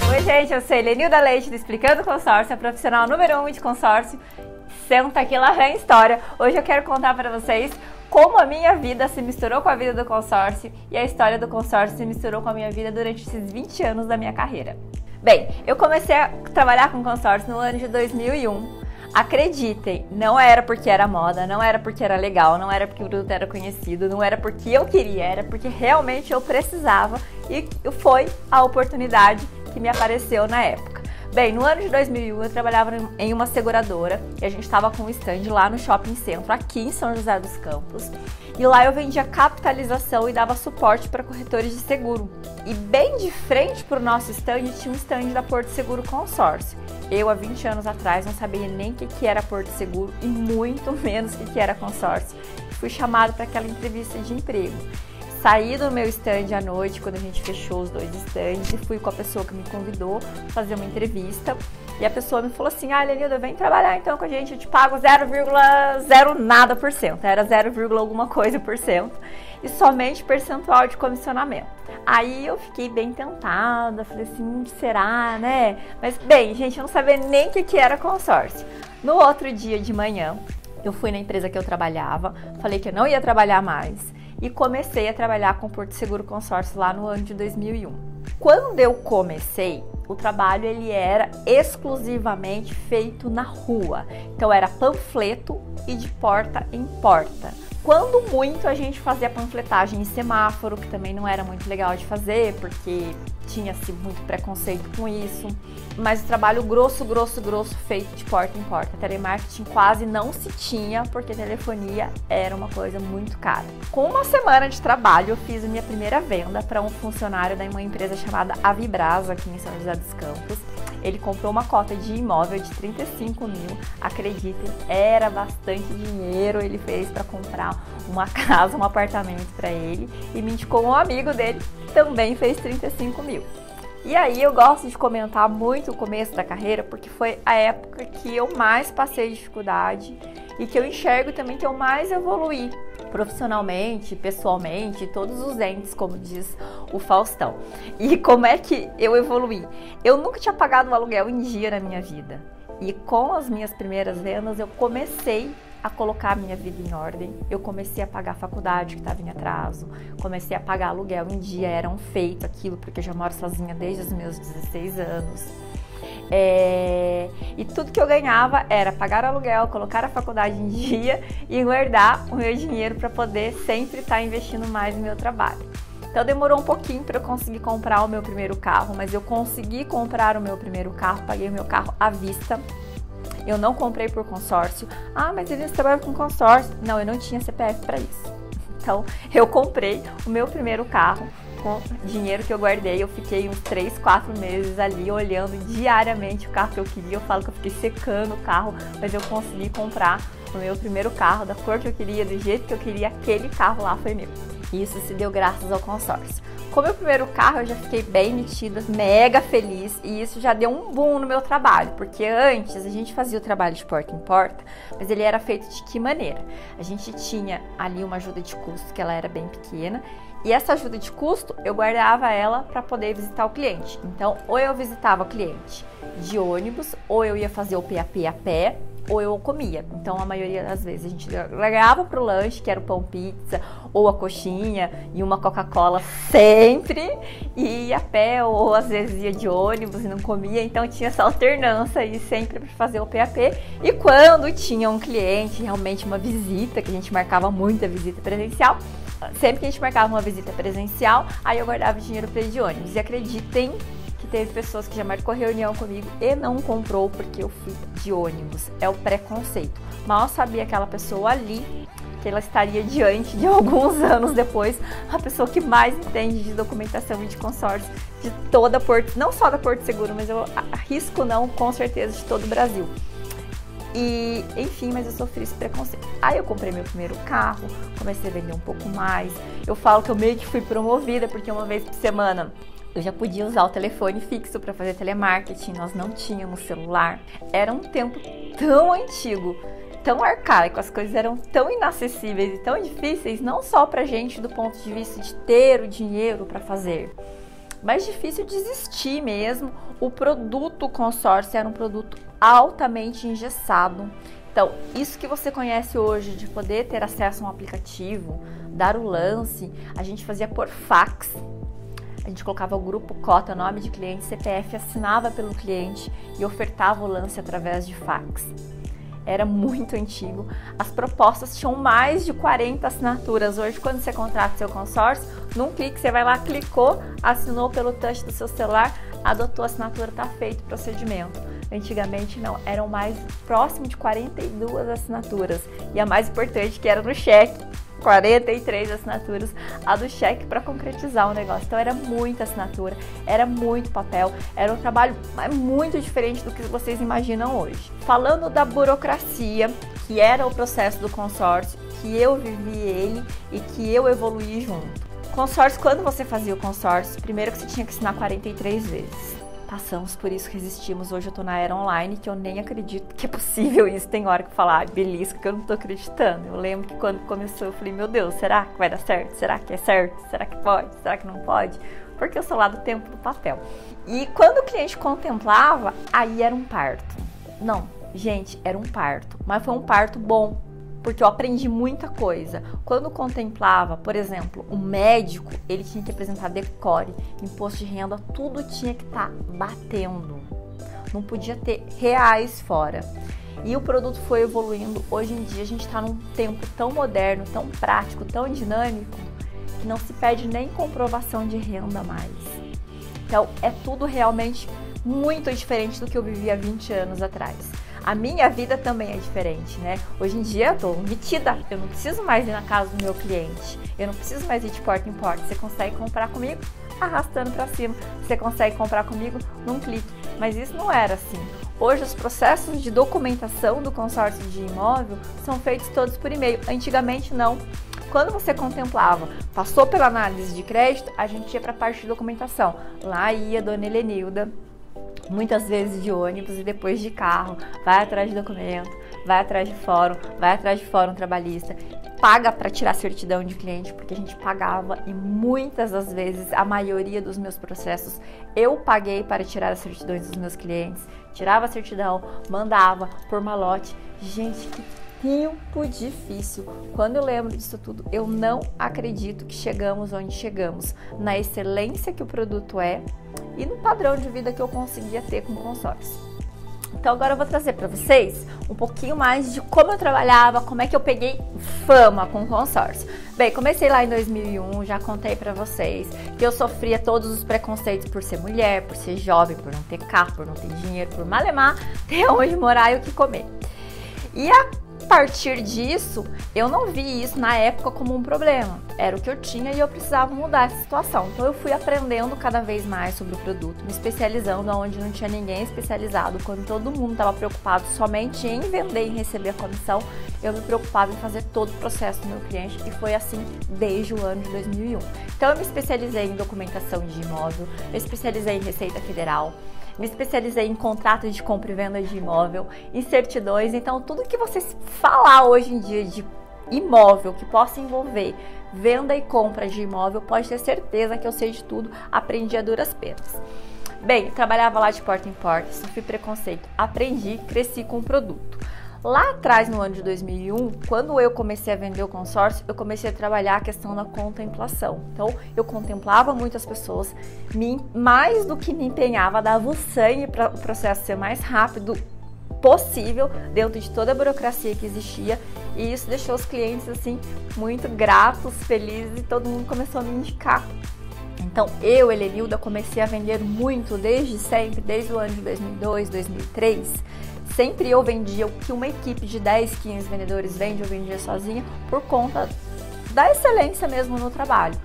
Oi gente, eu sou Helenilda Leite do Explicando Consórcio, a profissional número 1 de consórcio. Senta aqui, lá vem história. Hoje eu quero contar para vocês como a minha vida se misturou com a vida do consórcio e a história do consórcio se misturou com a minha vida durante esses 20 anos da minha carreira. Bem, eu comecei a trabalhar com consórcio no ano de 2001. Acreditem, não era porque era moda, não era porque era legal, não era porque o produto era conhecido, não era porque eu queria, era porque realmente eu precisava e foi a oportunidade que me apareceu na época. Bem, no ano de 2001 eu trabalhava em uma seguradora e a gente estava com um stand lá no Shopping Centro, aqui em São José dos Campos. E lá eu vendia capitalização e dava suporte para corretores de seguro. E bem de frente para o nosso stand tinha um stand da Porto Seguro Consórcio. Eu, há 20 anos atrás, não sabia nem o que era Porto Seguro e muito menos o que era consórcio. Fui chamado para aquela entrevista de emprego. Saí do meu stand à noite, quando a gente fechou os dois stands, e fui com a pessoa que me convidou fazer uma entrevista. E a pessoa me falou assim: ah, Helenilda, vem trabalhar então com a gente, eu te pago 0,0 nada por cento. Era 0, alguma coisa por cento. E somente percentual de comissionamento. Aí eu fiquei bem tentada, falei assim, será, né? Mas, bem, gente, eu não sabia nem o que era consórcio. No outro dia de manhã, eu fui na empresa que eu trabalhava, falei que eu não ia trabalhar mais. E comecei a trabalhar com Porto Seguro Consórcio lá no ano de 2001. Quando eu comecei, o trabalho ele era exclusivamente feito na rua. Então era panfleto e de porta em porta. Quando muito a gente fazia panfletagem em semáforo, que também não era muito legal de fazer, porque tinha-se muito preconceito com isso. Mas o trabalho grosso feito de porta em porta. Telemarketing quase não se tinha, porque telefonia era uma coisa muito cara. Com uma semana de trabalho, eu fiz a minha primeira venda para um funcionário de uma empresa chamada Avibras, aqui em São José dos Campos. Ele comprou uma cota de imóvel de 35 mil, acreditem, era bastante dinheiro. Ele fez para comprar uma casa, um apartamento para ele e me indicou um amigo dele que também fez 35 mil. E aí eu gosto de comentar muito o começo da carreira porque foi a época que eu mais passei dificuldade e que eu enxergo também que eu mais evoluí profissionalmente, pessoalmente, todos os entes, como diz o Faustão. E como é que eu evoluí? Eu nunca tinha pagado um aluguel em dia na minha vida. E com as minhas primeiras vendas eu comecei a colocar a minha vida em ordem. Eu comecei a pagar a faculdade que estava em atraso, comecei a pagar aluguel em dia, era um feito aquilo, porque eu já moro sozinha desde os meus 16 anos. E tudo que eu ganhava era pagar aluguel, colocar a faculdade em dia e guardar o meu dinheiro para poder sempre estar investindo mais no meu trabalho. Então demorou um pouquinho para eu conseguir comprar o meu primeiro carro, mas eu consegui comprar o meu primeiro carro, paguei o meu carro à vista. Eu não comprei por consórcio. Ah, mas eles trabalham com consórcio. Não, eu não tinha CPF para isso. Então eu comprei o meu primeiro carro com dinheiro que eu guardei. Eu fiquei uns 3, 4 meses ali olhando diariamente o carro que eu queria. Eu falo que eu fiquei secando o carro, mas eu consegui comprar o meu primeiro carro da cor que eu queria, do jeito que eu queria. Aquele carro lá foi meu. Isso se deu graças ao consórcio. Com o meu primeiro carro eu já fiquei bem metida, mega feliz, e isso já deu um boom no meu trabalho, porque antes a gente fazia o trabalho de porta em porta, mas ele era feito de que maneira? A gente tinha ali uma ajuda de custo, que ela era bem pequena, e essa ajuda de custo eu guardava ela para poder visitar o cliente. Então, ou eu visitava o cliente de ônibus, ou eu ia fazer o PAP a pé, ou eu comia. Então, a maioria das vezes a gente largava pro lanche, que era o pão pizza, ou a coxinha e uma Coca-Cola sempre, e ia a pé, ou às vezes ia de ônibus e não comia. Então, tinha essa alternância aí sempre para fazer o PAP. E quando tinha um cliente, realmente uma visita, que a gente marcava muita visita presencial, sempre que a gente marcava uma visita presencial, aí eu guardava dinheiro para ir de ônibus. E acreditem que teve pessoas que já marcou reunião comigo e não comprou porque eu fui de ônibus. É o preconceito. Mal sabia aquela pessoa ali que ela estaria diante de alguns anos depois a pessoa que mais entende de documentação e de consórcio de toda Porto, não só da Porto Seguro, mas eu arrisco não, com certeza, de todo o Brasil. E, enfim, mas eu sofri esse preconceito. Aí eu comprei meu primeiro carro, comecei a vender um pouco mais. Eu falo que eu meio que fui promovida, porque uma vez por semana eu já podia usar o telefone fixo para fazer telemarketing, nós não tínhamos celular. Era um tempo tão antigo, tão arcaico, as coisas eram tão inacessíveis e tão difíceis, não só pra gente do ponto de vista de ter o dinheiro para fazer, mas difícil de existir mesmo. O produto consórcio era um produto altamente engessado. Então, isso que você conhece hoje de poder ter acesso a um aplicativo, dar o lance, a gente fazia por fax. A gente colocava o grupo cota, nome de cliente, CPF, assinava pelo cliente e ofertava o lance através de fax. Era muito antigo. As propostas tinham mais de 40 assinaturas. Hoje, quando você contrata seu consórcio, num clique você vai lá, clicou, assinou pelo touch do seu celular, adotou a assinatura, está feito o procedimento. Antigamente não, eram mais próximo de 42 assinaturas. E a mais importante, que era no cheque, 43 assinaturas, a do cheque para concretizar o negócio. Então era muita assinatura, era muito papel, era um trabalho muito diferente do que vocês imaginam hoje. Falando da burocracia, que era o processo do consórcio, que eu vivi ele e que eu evoluí junto. Consórcio, quando você fazia o consórcio, primeiro que você tinha que assinar 43 vezes. Passamos por isso, resistimos. Hoje eu tô na era online, que eu nem acredito que é possível isso. Tem hora que eu falo, belisco, que eu não tô acreditando. Eu lembro que quando começou eu falei, meu Deus, será que vai dar certo? Será que é certo? Será que pode? Será que não pode? Porque eu sou lá do tempo do papel. E quando o cliente contemplava, aí era um parto. Não, gente, era um parto. Mas foi um parto bom, porque eu aprendi muita coisa. Quando contemplava, por exemplo, um médico, ele tinha que apresentar decore, imposto de renda, tudo tinha que estar batendo. Não podia ter reais fora. E o produto foi evoluindo. Hoje em dia a gente está num tempo tão moderno, tão prático, tão dinâmico, que não se pede nem comprovação de renda mais. Então é tudo realmente muito diferente do que eu vivia há 20 anos atrás. A minha vida também é diferente, né? Hoje em dia eu tô metida, eu não preciso mais ir na casa do meu cliente, eu não preciso mais ir de porta em porta. Você consegue comprar comigo arrastando para cima, você consegue comprar comigo num clique, mas isso não era assim. Hoje os processos de documentação do consórcio de imóvel são feitos todos por e-mail, antigamente não. Quando você contemplava, passou pela análise de crédito, a gente ia para a parte de documentação. Lá ia a dona Helenilda, muitas vezes de ônibus e depois de carro, vai atrás de documento, vai atrás de fórum trabalhista, paga para tirar certidão de cliente, porque a gente pagava e muitas das vezes, a maioria dos meus processos, eu paguei para tirar as certidões dos meus clientes, tirava a certidão, mandava por malote. Gente, que tempo difícil. Quando eu lembro disso tudo, eu não acredito que chegamos onde chegamos, na excelência que o produto é e no padrão de vida que eu conseguia ter com o consórcio. Então agora eu vou trazer para vocês um pouquinho mais de como eu trabalhava, como é que eu peguei fama com o consórcio. Bem, comecei lá em 2001, já contei para vocês que eu sofria todos os preconceitos por ser mulher, por ser jovem, por não ter carro, por não ter dinheiro, por malemar, ter onde morar e o que comer. E a partir disso, eu não vi isso na época como um problema. Era o que eu tinha e eu precisava mudar essa situação. Então eu fui aprendendo cada vez mais sobre o produto, me especializando onde não tinha ninguém especializado. Quando todo mundo estava preocupado somente em vender e receber a comissão, eu me preocupava em fazer todo o processo do meu cliente e foi assim desde o ano de 2001. Então eu me especializei em documentação de imóvel, me especializei em Receita Federal, me especializei em contratos de compra e venda de imóvel, em certidões. Então, tudo que você falar hoje em dia de imóvel que possa envolver venda e compra de imóvel, pode ter certeza que eu sei de tudo, aprendi a duras penas. Bem, trabalhava lá de porta em porta, sofri preconceito, aprendi, cresci com o produto. Lá atrás, no ano de 2001, quando eu comecei a vender o consórcio, eu comecei a trabalhar a questão da contemplação. Então, eu contemplava muitas pessoas, mais do que me empenhava, dava o sangue para o processo ser mais rápido possível, dentro de toda a burocracia que existia, e isso deixou os clientes, assim, muito gratos, felizes, e todo mundo começou a me indicar. Então, eu, Helenilda, comecei a vender muito desde sempre, desde o ano de 2002, 2003, sempre eu vendia o que uma equipe de 10, 15 vendedores vende, eu vendia sozinha por conta da excelência mesmo no trabalho,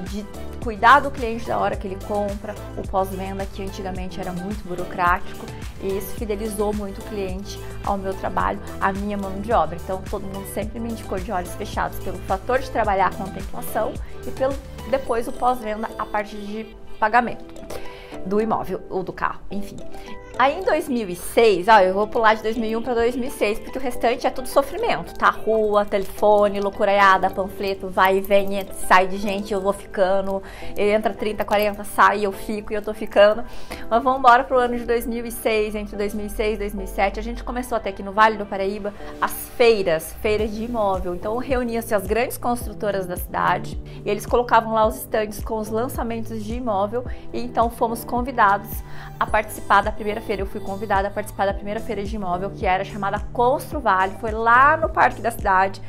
de cuidar do cliente da hora que ele compra, o pós-venda que antigamente era muito burocrático, e isso fidelizou muito o cliente ao meu trabalho, à minha mão de obra. Então todo mundo sempre me indicou de olhos fechados pelo fator de trabalhar a contemplação e pelo depois o pós-venda, a parte de pagamento do imóvel ou do carro, enfim. Aí em 2006, eu vou pular de 2001 para 2006, porque o restante é tudo sofrimento, tá? Rua, telefone, loucuraiada, panfleto, vai e vem, entra, sai de gente, eu vou ficando, entra 30, 40, sai, eu fico e eu tô ficando. Mas vamos embora pro ano de 2006, entre 2006 e 2007, a gente começou a ter aqui no Vale do Paraíba as feiras de imóvel. Então reuniam-se as grandes construtoras da cidade e eles colocavam lá os estandes com os lançamentos de imóvel e então fomos convidados a participar da primeira feira. Eu fui convidada a participar da primeira feira de imóvel, que era chamada Constru Vale, foi lá no Parque da Cidade.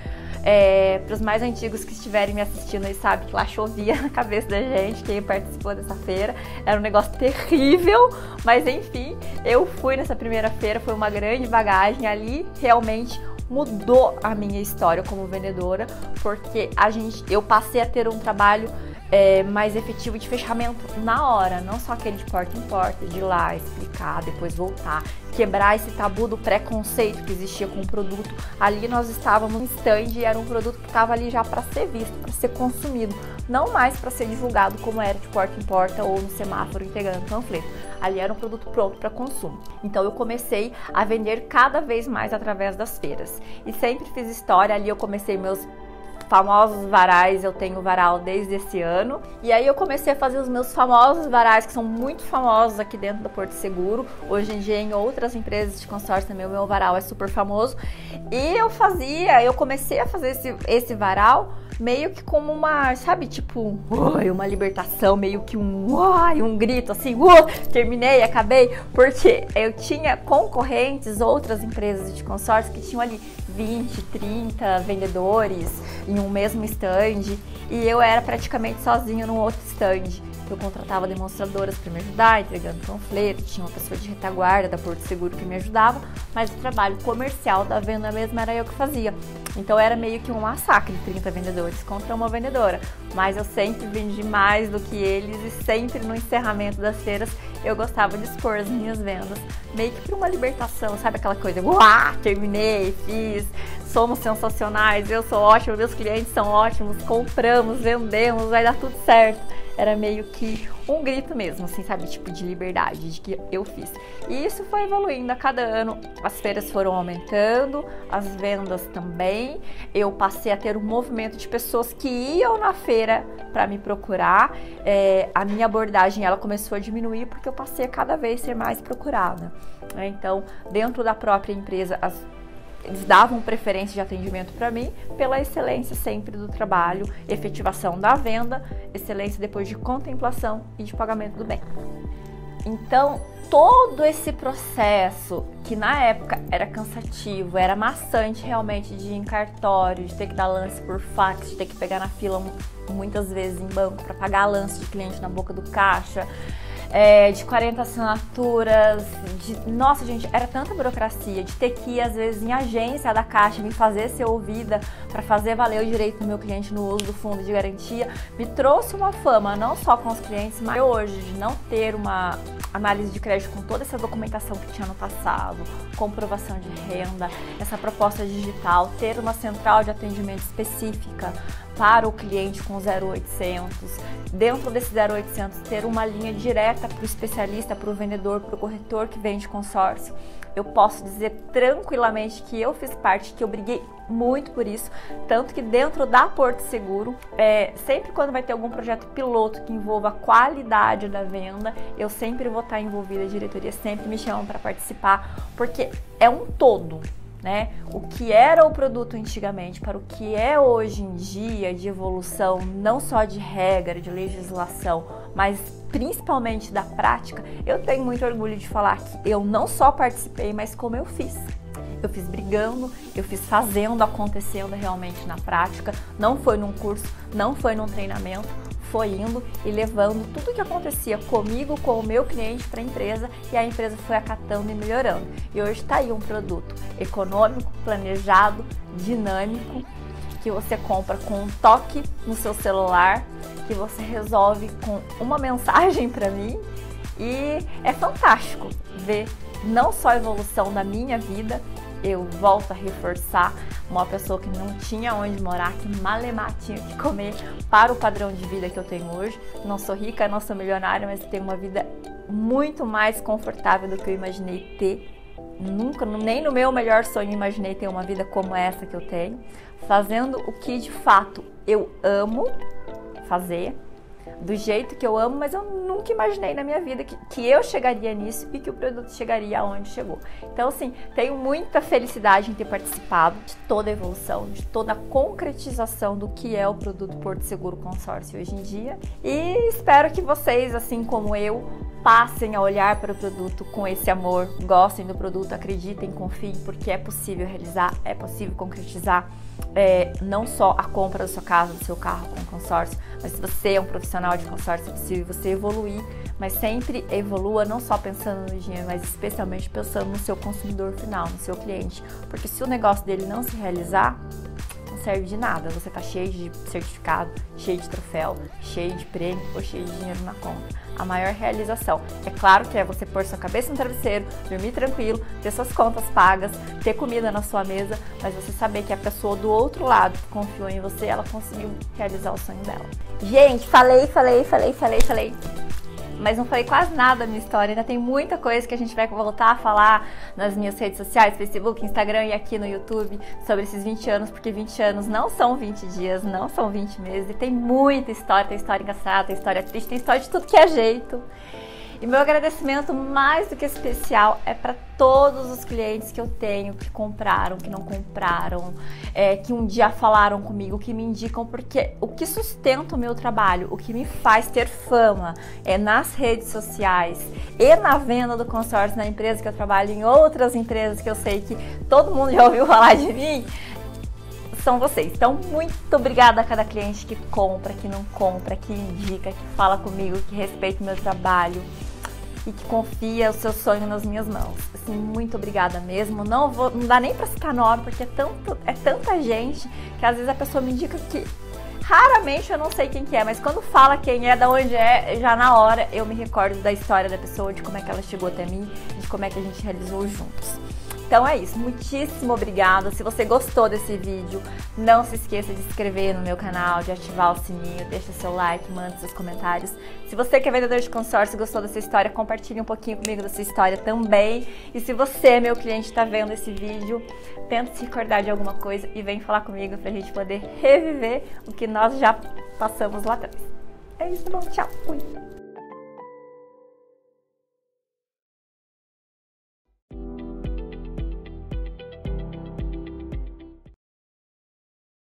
Para os mais antigos que estiverem me assistindo, eles sabem que lá chovia na cabeça da gente, quem participou dessa feira. Era um negócio terrível, mas enfim, eu fui nessa primeira feira, foi uma grande bagagem ali, realmente mudou a minha história como vendedora, porque eu passei a ter um trabalho mais efetivo de fechamento na hora, não só aquele de porta em porta, de ir lá explicar, depois voltar, quebrar esse tabu do preconceito que existia com o produto. Ali nós estávamos no stand e era um produto que estava ali já para ser visto, para ser consumido, não mais para ser divulgado como era de porta em porta ou no semáforo entregando panfleto. Ali era um produto pronto para consumo. Então eu comecei a vender cada vez mais através das feiras e sempre fiz história. Ali eu comecei meus famosos varais, eu tenho varal desde esse ano. E aí eu comecei a fazer os meus famosos varais, que são muito famosos aqui dentro da Porto Seguro. Hoje em dia em outras empresas de consórcio também o meu varal é super famoso. E eu comecei a fazer esse varal meio que como uma, sabe, tipo, uma libertação, meio que um grito assim, terminei, acabei, porque eu tinha concorrentes, outras empresas de consórcio que tinham ali 20, 30 vendedores em um mesmo stand e eu era praticamente sozinha num outro stand. Eu contratava demonstradoras para me ajudar, entregando panfleto, tinha uma pessoa de retaguarda da Porto Seguro que me ajudava, mas o trabalho comercial da venda mesmo era eu que fazia. Então era meio que um massacre, 30 vendedores contra uma vendedora, mas eu sempre vendi mais do que eles e sempre no encerramento das feiras eu gostava de expor as minhas vendas, meio que para uma libertação, sabe aquela coisa, terminei, fiz, somos sensacionais, eu sou ótima, meus clientes são ótimos, compramos, vendemos, vai dar tudo certo. Era meio que um grito mesmo, assim, sabe? Tipo de liberdade, de que eu fiz. E isso foi evoluindo a cada ano. As feiras foram aumentando, as vendas também. Eu passei a ter um movimento de pessoas que iam na feira para me procurar. A minha abordagem, ela começou a diminuir porque eu passei a cada vez ser mais procurada. Então, dentro da própria empresa, eles davam preferência de atendimento para mim pela excelência sempre do trabalho, efetivação da venda, excelência depois de contemplação e de pagamento do bem. Então, todo esse processo, que na época era cansativo, era maçante realmente de ir em cartório, de ter que dar lance por fax, de ter que pegar na fila muitas vezes em banco para pagar lance de cliente na boca do caixa, de 40 assinaturas, nossa gente, era tanta burocracia, de ter que ir às vezes em agência da Caixa, me fazer ser ouvida para fazer valer o direito do meu cliente no uso do fundo de garantia, me trouxe uma fama, não só com os clientes, mas hoje de não ter uma análise de crédito com toda essa documentação que tinha no passado, comprovação de renda, essa proposta digital, ter uma central de atendimento específica para o cliente com 0800, dentro desse 0800 ter uma linha direta para o especialista, para o vendedor, para o corretor que vende consórcio. Eu posso dizer tranquilamente que eu fiz parte, que eu briguei muito por isso, tanto que dentro da Porto Seguro, sempre quando vai ter algum projeto piloto que envolva a qualidade da venda, eu sempre vou estar envolvida, a diretoria sempre me chama para participar, porque é um todo. Né? O que era o produto antigamente para o que é hoje em dia de evolução, não só de regra, de legislação, mas principalmente da prática, eu tenho muito orgulho de falar que eu não só participei, mas como eu fiz. Eu fiz brigando, eu fiz fazendo, acontecendo realmente na prática, não foi num curso, não foi num treinamento, foi indo e levando tudo o que acontecia comigo, com o meu cliente para a empresa e a empresa foi acatando e melhorando. E hoje está aí um produto econômico, planejado, dinâmico, que você compra com um toque no seu celular, que você resolve com uma mensagem para mim e é fantástico ver não só a evolução da minha vida, eu volto a reforçar, uma pessoa que não tinha onde morar, que malemar tinha que comer para o padrão de vida que eu tenho hoje. Não sou rica, não sou milionária, mas tenho uma vida muito mais confortável do que eu imaginei ter. Nunca, nem no meu melhor sonho imaginei ter uma vida como essa que eu tenho, fazendo o que de fato eu amo fazer, do jeito que eu amo, mas eu nunca imaginei na minha vida que eu chegaria nisso e que o produto chegaria aonde chegou. Então, assim, tenho muita felicidade em ter participado de toda a evolução, de toda a concretização do que é o produto Porto Seguro Consórcio hoje em dia, e espero que vocês, assim como eu, passem a olhar para o produto com esse amor, gostem do produto, acreditem, confiem, porque é possível realizar, é possível concretizar não só a compra da sua casa, do seu carro com consórcio, mas se você é um profissional de consórcio, é possível você evoluir, mas sempre evolua não só pensando no dinheiro, mas especialmente pensando no seu consumidor final, no seu cliente, porque se o negócio dele não se realizar, não serve de nada, você tá cheio de certificado, cheio de troféu, cheio de prêmio ou cheio de dinheiro na conta. A maior realização, é claro que é você pôr sua cabeça no travesseiro, dormir tranquilo, ter suas contas pagas, ter comida na sua mesa, mas você saber que a pessoa do outro lado que confiou em você, ela conseguiu realizar o sonho dela. Gente, falei, mas não falei quase nada da minha história, ainda tem muita coisa que a gente vai voltar a falar nas minhas redes sociais, Facebook, Instagram e aqui no YouTube, sobre esses 20 anos, porque 20 anos não são 20 dias, não são 20 meses, e tem muita história, tem história engraçada, tem história triste, tem história de tudo que é jeito. E meu agradecimento mais do que especial é para todos os clientes que eu tenho, que compraram, que não compraram, que um dia falaram comigo, que me indicam, porque o que sustenta o meu trabalho, o que me faz ter fama nas redes sociais e na venda do consórcio na empresa que eu trabalho, em outras empresas que eu sei que todo mundo já ouviu falar de mim, são vocês. Então, muito obrigada a cada cliente que compra, que não compra, que indica, que fala comigo, que respeita o meu trabalho e que confia o seu sonho nas minhas mãos. Assim, muito obrigada mesmo. Não dá nem pra citar nome, porque é tanta gente que às vezes a pessoa me indica que raramente eu não sei quem que é, mas quando fala quem é, da onde é, já na hora eu me recordo da história da pessoa, de como é que ela chegou até mim, de como é que a gente realizou juntos. Então é isso, muitíssimo obrigada. Se você gostou desse vídeo, não se esqueça de se inscrever no meu canal, de ativar o sininho, deixa seu like, manda seus comentários. Se você que é vendedor de consórcio e gostou dessa história, compartilhe um pouquinho comigo dessa história também. E se você, meu cliente, está vendo esse vídeo, tenta se recordar de alguma coisa e vem falar comigo pra gente poder reviver o que nós já passamos lá atrás. É isso, bom, tchau, fui!